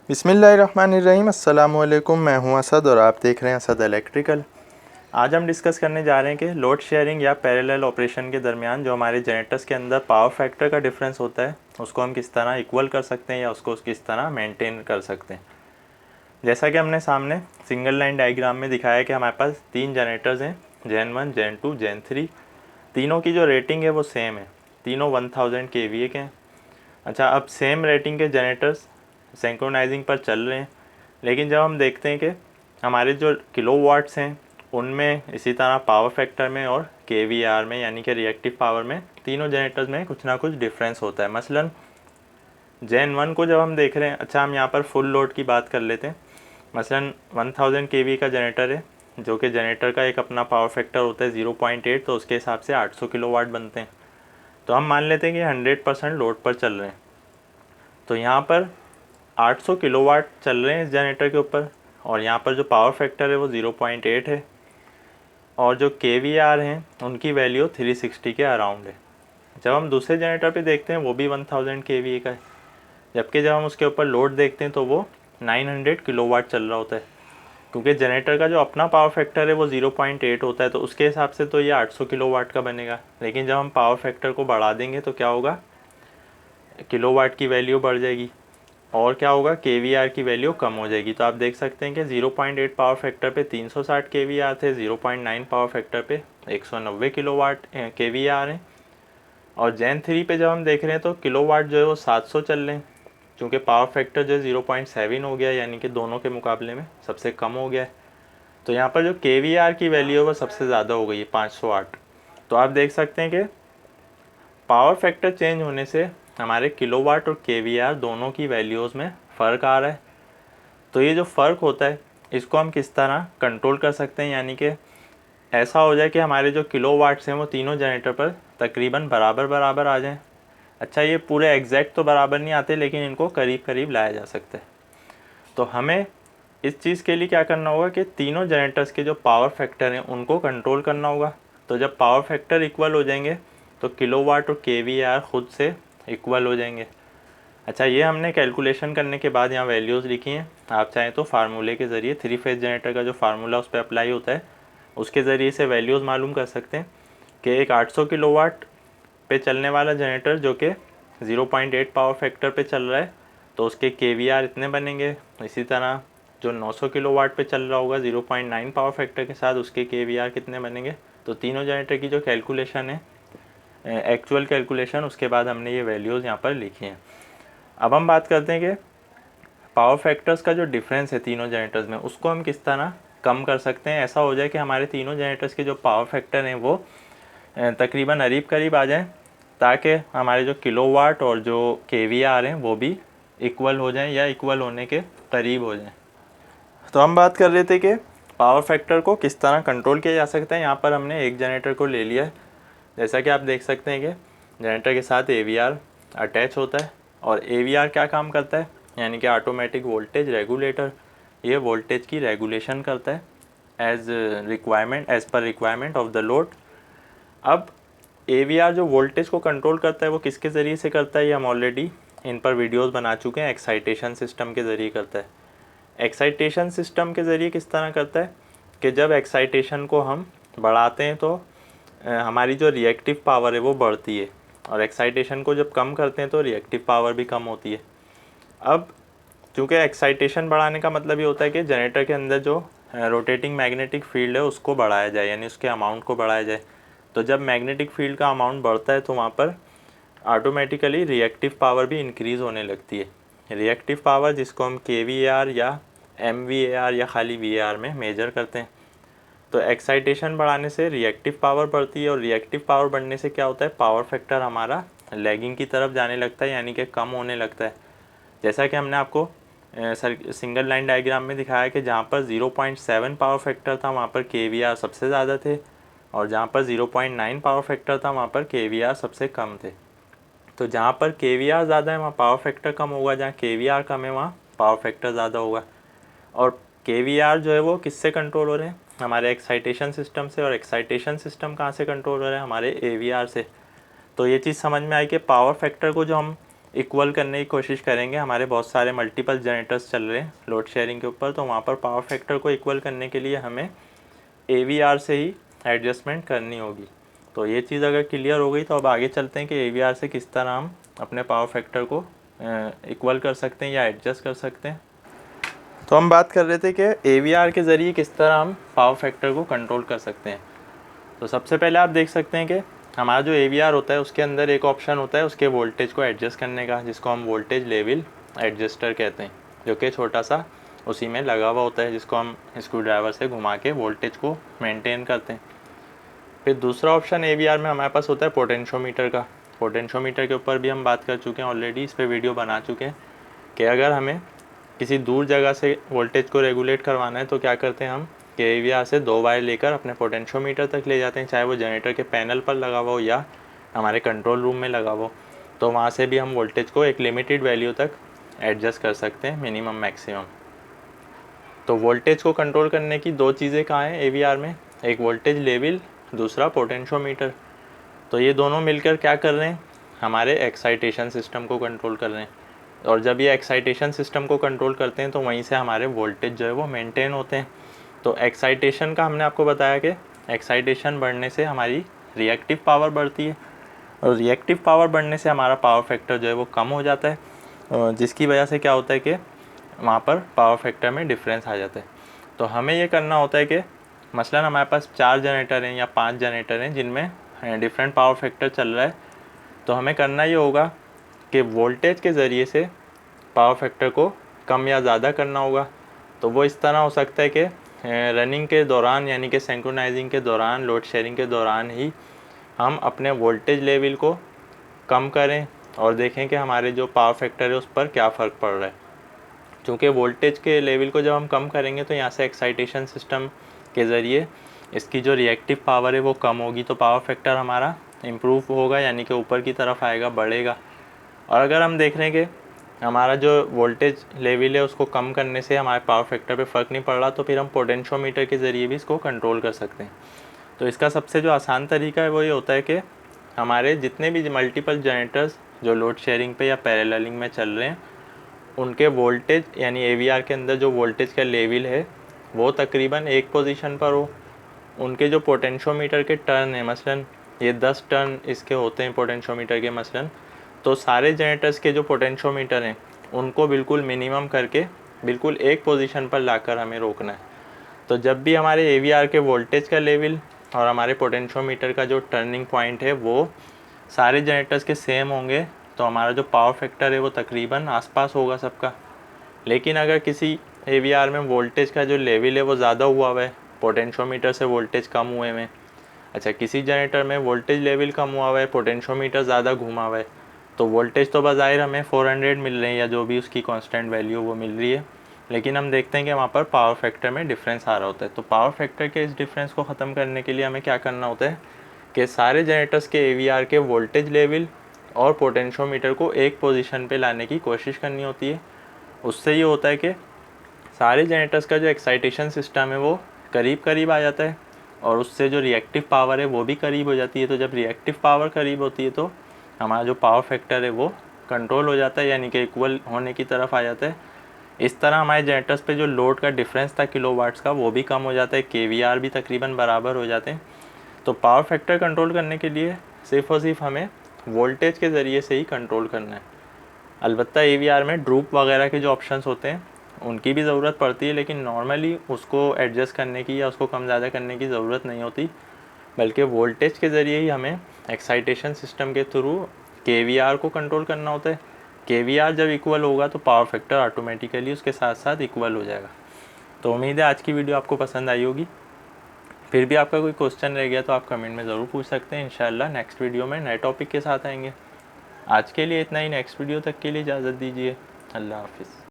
बिस्मिल्लाहिर्रहमानिर्रहीम। अस्सलामुअलैकुम। मैं हूं असद और आप देख रहे हैं असद इलेक्ट्रिकल। आज हम डिस्कस करने जा रहे हैं कि लोड शेयरिंग या पैरेलल ऑपरेशन के दरमियान जो हमारे जनरेटर्स के अंदर पावर फैक्टर का डिफरेंस होता है उसको हम किस तरह इक्वल कर सकते हैं या उसको किस तरह मेंटेन कर सकते हैं। जैसा कि हमने सामने सिंगल लाइन डायग्राम में दिखाया कि हमारे पास 3 जनरेटर्स हैं, जेन 1, जेन 2, जेन 3। तीनों की जो रेटिंग है वो सेम है, तीनों 1000 kVA के हैं। अच्छा, अब सेम रेटिंग के जनरेटर्स सिंक्रोनाइजिंग पर चल रहे हैं, लेकिन जब हम देखते हैं कि हमारे जो किलोवाट्स हैं उनमें इसी तरह पावर फैक्टर में और केवीआर में यानी कि रिएक्टिव पावर में तीनों जनरेटर्स में कुछ ना कुछ डिफरेंस होता है। मसलन जेन 1 को जब हम देख रहे हैं, अच्छा हम यहाँ पर फुल लोड की बात कर लेते हैं। मसलन 1000 kV का जनरेटर है जो कि जनरेटर का एक अपना पावर फैक्टर होता है 0.8, तो उसके हिसाब से 800 किलोवाट बनते हैं। तो हम मान लेते हैं कि 100% लोड पर चल रहे हैं, तो यहाँ पर 800 किलोवाट चल रहे हैं इस जनरेटर के ऊपर, और यहाँ पर जो पावर फैक्टर है वो 0.8 है, और जो केवीआर हैं उनकी वैल्यू 360 के अराउंड है। जब हम दूसरे जनरेटर पे देखते हैं वो भी 1000 kVA का है, जबकि जब हम उसके ऊपर लोड देखते हैं तो वो 900 किलोवाट चल रहा होता है। क्योंकि जनरेटर का जो अपना पावर फैक्टर है वो 0.8 होता है, तो उसके हिसाब से तो ये 800 किलोवाट का बनेगा। लेकिन जब हम पावर फैक्टर को बढ़ा देंगे तो क्या होगा, किलोवाट की वैल्यू बढ़ जाएगी, और क्या होगा, केवीआर की वैल्यू कम हो जाएगी। तो आप देख सकते हैं कि 0.8 पावर फैक्टर पे 360 केवीआर थे, 0.9 पावर फैक्टर पे 190 किलोवाट केवीआर हैं। और जेन 3 पे जब हम देख रहे हैं तो किलोवाट जो है वो 700 चल रहे हैं, क्योंकि पावर फैक्टर जो है 0.7 हो गया, यानी कि दोनों के मुकाबले में सबसे कम हो गया है। तो यहाँ पर जो केवीआर की वैल्यू है वो सबसे ज़्यादा हो गई है, 508। तो आप देख सकते हैं कि पावर फैक्टर चेंज होने से हमारे किलोवाट और केवीआर दोनों की वैल्यूज़ में फ़र्क आ रहा है। तो ये जो फ़र्क होता है इसको हम किस तरह कंट्रोल कर सकते हैं, यानी कि ऐसा हो जाए कि हमारे जो किलोवाट्स हैं वो तीनों जनरेटर पर तकरीबन बराबर बराबर आ जाएं। अच्छा, ये पूरे एग्जैक्ट तो बराबर नहीं आते, लेकिन इनको करीब करीब लाया जा सकता है। तो हमें इस चीज़ के लिए क्या करना होगा कि तीनों जनरेटर्स के जो पावर फैक्टर हैं उनको कंट्रोल करना होगा। तो जब पावर फैक्टर इक्वल हो जाएंगे तो किलोवाट और केवीआर खुद से इक्वल हो जाएंगे। अच्छा, ये हमने कैलकुलेशन करने के बाद यहाँ वैल्यूज़ लिखी हैं। आप चाहें तो फार्मूले के ज़रिए 3 फेज जनरेटर का जो फार्मूला उस पर अप्लाई होता है उसके ज़रिए से वैल्यूज़ मालूम कर सकते हैं कि एक 800 किलोवाट पे चलने वाला जनरेटर जो कि 0.8 पावर फैक्टर पे चल रहा है तो उसके केवीआर इतने बनेंगे। इसी तरह जो 900 किलोवाट पे चल रहा होगा 0.9 पावर फैक्टर के साथ, उसके केवीआर कितने बनेंगे। तो तीनों जनरेटर की जो कैलकुलेशन है, एक्चुअल कैलकुलेशन, उसके बाद हमने ये वैल्यूज़ यहाँ पर लिखी हैं। अब हम बात करते हैं कि पावर फैक्टर्स का जो डिफरेंस है तीनों जनरेटर्स में उसको हम किस तरह कम कर सकते हैं। ऐसा हो जाए कि हमारे तीनों जनरेटर्स के जो पावर फैक्टर हैं वो तकरीबन करीब आ जाएं, ताकि हमारे जो किलोवाट और जो केवीआर हैं वो भी इक्वल हो जाएं या इक्वल होने के करीब हो जाएं। तो हम बात कर रहे थे कि पावर फैक्टर को किस तरह कंट्रोल किया जा सकता है। यहाँ पर हमने एक जनरेटर को ले लिया है। जैसा कि आप देख सकते हैं कि जनरेटर के साथ एवीआर अटैच होता है, और एवीआर क्या काम करता है, यानी कि ऑटोमेटिक वोल्टेज रेगुलेटर। ये वोल्टेज की रेगुलेशन करता है as per requirement of the load. अब एवीआर जो वोल्टेज को कंट्रोल करता है वो किसके ज़रिए से करता है, ये हम ऑलरेडी इन पर वीडियोस बना चुके हैं। एक्साइटेशन सिस्टम के ज़रिए करता है। एक्साइटेशन सिस्टम के ज़रिए किस तरह करता है कि जब एक्साइटेशन को हम बढ़ाते हैं तो हमारी जो रिएक्टिव पावर है वो बढ़ती है, और एक्साइटेशन को जब कम करते हैं तो रिएक्टिव पावर भी कम होती है। अब चूँकि एक्साइटेशन बढ़ाने का मतलब ये होता है कि जनरेटर के अंदर जो रोटेटिंग मैग्नेटिक फील्ड है उसको बढ़ाया जाए, यानी उसके अमाउंट को बढ़ाया जाए। तो जब मैग्नेटिक फील्ड का अमाउंट बढ़ता है तो वहाँ पर ऑटोमेटिकली रिएक्टिव पावर भी इंक्रीज़ होने लगती है। रिएक्टिव पावर जिसको हम केवीआर या एमवीएआर या खाली वीएआर में मेजर करते हैं। तो एक्साइटेशन बढ़ाने से रिएक्टिव पावर बढ़ती है, और रिएक्टिव पावर बढ़ने से क्या होता है, पावर फैक्टर हमारा लैगिंग की तरफ जाने लगता है, यानी कि कम होने लगता है। जैसा कि हमने आपको सिंगल लाइन डायग्राम में दिखाया कि जहाँ पर 0.7 पावर फैक्टर था वहाँ पर केवीआर सबसे ज़्यादा थे, और जहाँ पर 0.9 पावर फैक्टर था वहाँ पर केवीआर सबसे कम थे। तो जहाँ पर केवीआर ज़्यादा है वहाँ पावर फैक्टर कम होगा, जहाँ केवीआर कम है वहाँ पावर फैक्टर ज़्यादा होगा। और केवीआर जो है वो किससे कंट्रोल हो रहे हैं, हमारे एक्साइटेशन सिस्टम से, और एक्साइटेशन सिस्टम कहाँ से कंट्रोल हो रहा है, हमारे एवीआर से। तो ये चीज़ समझ में आई कि पावर फैक्टर को जो हम इक्वल करने की कोशिश करेंगे। हमारे बहुत सारे मल्टीपल जनरेटर्स चल रहे हैं लोड शेयरिंग के ऊपर, तो वहाँ पर पावर फैक्टर को इक्वल करने के लिए हमें AVR से ही एडजस्टमेंट करनी होगी। तो ये चीज़ अगर क्लियर हो गई तो अब आगे चलते हैं कि AVR से किस तरह हम अपने पावर फैक्टर को इक्वल कर सकते हैं या एडजस्ट कर सकते हैं। तो हम बात कर रहे थे कि AVR के ज़रिए किस तरह हम पावर फैक्टर को कंट्रोल कर सकते हैं। तो सबसे पहले आप देख सकते हैं कि हमारा जो AVR होता है उसके अंदर एक ऑप्शन होता है उसके वोल्टेज को एडजस्ट करने का, जिसको हम वोल्टेज लेवल एडजस्टर कहते हैं, जो कि छोटा सा उसी में लगा हुआ होता है, जिसको हम स्क्रू ड्राइवर से घुमा के वोल्टेज को मेंटेन करते हैं। फिर दूसरा ऑप्शन AVR में हमारे पास होता है पोटेंशियोमीटर का। पोटेंशियोमीटर के ऊपर भी हम बात कर चुके हैं ऑलरेडी, इस पर वीडियो बना चुके हैं कि अगर हमें किसी दूर जगह से वोल्टेज को रेगुलेट करवाना है तो क्या करते हैं हम कि AVR से 2 वायर लेकर अपने पोटेंशियोमीटर तक ले जाते हैं, चाहे वो जनरेटर के पैनल पर लगा हुआ हो या हमारे कंट्रोल रूम में लगा हुआ हो। तो वहाँ से भी हम वोल्टेज को एक लिमिटेड वैल्यू तक एडजस्ट कर सकते हैं, मिनिमम मैक्सिमम। तो वोल्टेज को कंट्रोल करने की 2 चीज़ें कहाँ हैं AVR में, एक वोल्टेज लेवल, दूसरा पोटेंशियोमीटर। तो ये दोनों मिलकर क्या कर रहे हैं, हमारे एक्साइटेशन सिस्टम को कंट्रोल कर रहे हैं। और जब ये एक्साइटेशन सिस्टम को कंट्रोल करते हैं तो वहीं से हमारे वोल्टेज जो है वो मेंटेन होते हैं। तो एक्साइटेशन का हमने आपको बताया कि एक्साइटेशन बढ़ने से हमारी रिएक्टिव पावर बढ़ती है, और रिएक्टिव पावर बढ़ने से हमारा पावर फैक्टर जो है वो कम हो जाता है, जिसकी वजह से क्या होता है कि वहाँ पर पावर फैक्टर में डिफरेंस आ जाता है। तो हमें ये करना होता है कि मसलन हमारे पास 4 जनरेटर हैं या 5 जनरेटर हैं जिनमें डिफरेंट पावर फैक्टर चल रहा है। तो हमें करना ये होगा कि वोल्टेज के ज़रिए से पावर फैक्टर को कम या ज़्यादा करना होगा। तो वो इस तरह हो सकता है कि रनिंग के दौरान, यानी कि सिंक्रोनाइजिंग के दौरान, लोड शेयरिंग के दौरान ही हम अपने वोल्टेज लेवल को कम करें और देखें कि हमारे जो पावर फैक्टर है उस पर क्या फ़र्क पड़ रहा है। क्योंकि वोल्टेज के लेवल को जब हम कम करेंगे तो यहाँ से एक्साइटेशन सिस्टम के ज़रिए इसकी जो रिएक्टिव पावर है वो कम होगी, तो पावर फैक्टर हमारा इम्प्रूव होगा, यानी कि ऊपर की तरफ आएगा, बढ़ेगा। और अगर हम देख रहे हैं कि हमारा जो वोल्टेज लेवल है उसको कम करने से हमारे पावर फैक्टर पे फ़र्क नहीं पड़ रहा, तो फिर हम पोटेंशियोमीटर के ज़रिए भी इसको कंट्रोल कर सकते हैं। तो इसका सबसे जो आसान तरीका है वो ये होता है कि हमारे जितने भी मल्टीपल जनरेटर्स जो लोड शेयरिंग पे या पैरेललिंग में चल रहे हैं उनके वोल्टेज, यानी AVR के अंदर जो वोल्टेज का लेवल है वो तकरीबन एक पोजीशन पर हो। उनके जो पोटेंशियोमीटर के टर्न है, मसलन ये 10 टर्न इसके होते हैं पोटेंशियोमीटर के मसलन, तो सारे जनरेटर्स के जो पोटेंशियोमीटर हैं उनको बिल्कुल मिनिमम करके बिल्कुल एक पोजीशन पर लाकर हमें रोकना है। तो जब भी हमारे AVR के वोल्टेज का लेवल और हमारे पोटेंशियोमीटर का जो टर्निंग पॉइंट है वो सारे जनरेटर्स के सेम होंगे तो हमारा जो पावर फैक्टर है वो तकरीबन आसपास होगा सबका। लेकिन अगर किसी AVR में वोल्टेज का जो लेवल है वो ज़्यादा हुआ है, पोटेंशियोमीटर से वोल्टेज कम हुए में, अच्छा किसी जनरेटर में वोल्टेज लेवल कम हुआ है, पोटेंशियोमीटर ज़्यादा घूमा हुआ है, तो वोल्टेज तो बज़ाहिर हमें 400 मिल रहे हैं या जो भी उसकी कांस्टेंट वैल्यू वो मिल रही है, लेकिन हम देखते हैं कि वहाँ पर पावर फैक्टर में डिफरेंस आ रहा होता है। तो पावर फैक्टर के इस डिफरेंस को ख़त्म करने के लिए हमें क्या करना होता है कि सारे जनरेटर्स के AVR के वोल्टेज लेवल और पोटेंशियोमीटर को एक पोजीशन पे लाने की कोशिश करनी होती है। उससे ये होता है कि सारे जनरेटर्स का जो एक्साइटेशन सिस्टम है वो करीब करीब आ जाता है और उससे जो रिएक्टिव पावर है वो भी करीब हो जाती है। तो जब रिएक्टिव पावर करीब होती है तो हमारा जो पावर फैक्टर है वो कंट्रोल हो जाता है, यानी कि इक्वल होने की तरफ आ जाता है। इस तरह हमारे जनरेटर्स पे जो लोड का डिफरेंस था किलोवाट्स का वो भी कम हो जाता है, KVR भी तकरीबन बराबर हो जाते हैं। तो पावर फैक्टर कंट्रोल करने के लिए सिर्फ़ और सिर्फ हमें वोल्टेज के ज़रिए से ही कंट्रोल करना है। अलबत्ता AVR में ड्रूप वगैरह के जो ऑप्शंस होते हैं उनकी भी ज़रूरत पड़ती है, लेकिन नॉर्मली उसको एडजस्ट करने की या उसको कम ज़्यादा करने की ज़रूरत नहीं होती, बल्कि वोल्टेज के ज़रिए ही हमें एक्साइटेशन सिस्टम के थ्रू KVR को कंट्रोल करना होता है। KVR जब इक्वल होगा तो पावर फैक्टर ऑटोमेटिकली उसके साथ साथ इक्वल हो जाएगा। तो उम्मीद है आज की वीडियो आपको पसंद आई होगी। फिर भी आपका कोई क्वेश्चन रह गया तो आप कमेंट में ज़रूर पूछ सकते हैं। इंशाल्लाह नेक्स्ट वीडियो में नए टॉपिक के साथ आएंगे। आज के लिए इतना ही, नेक्स्ट वीडियो तक के लिए इजाज़त दीजिए। अल्लाह हाफिज़।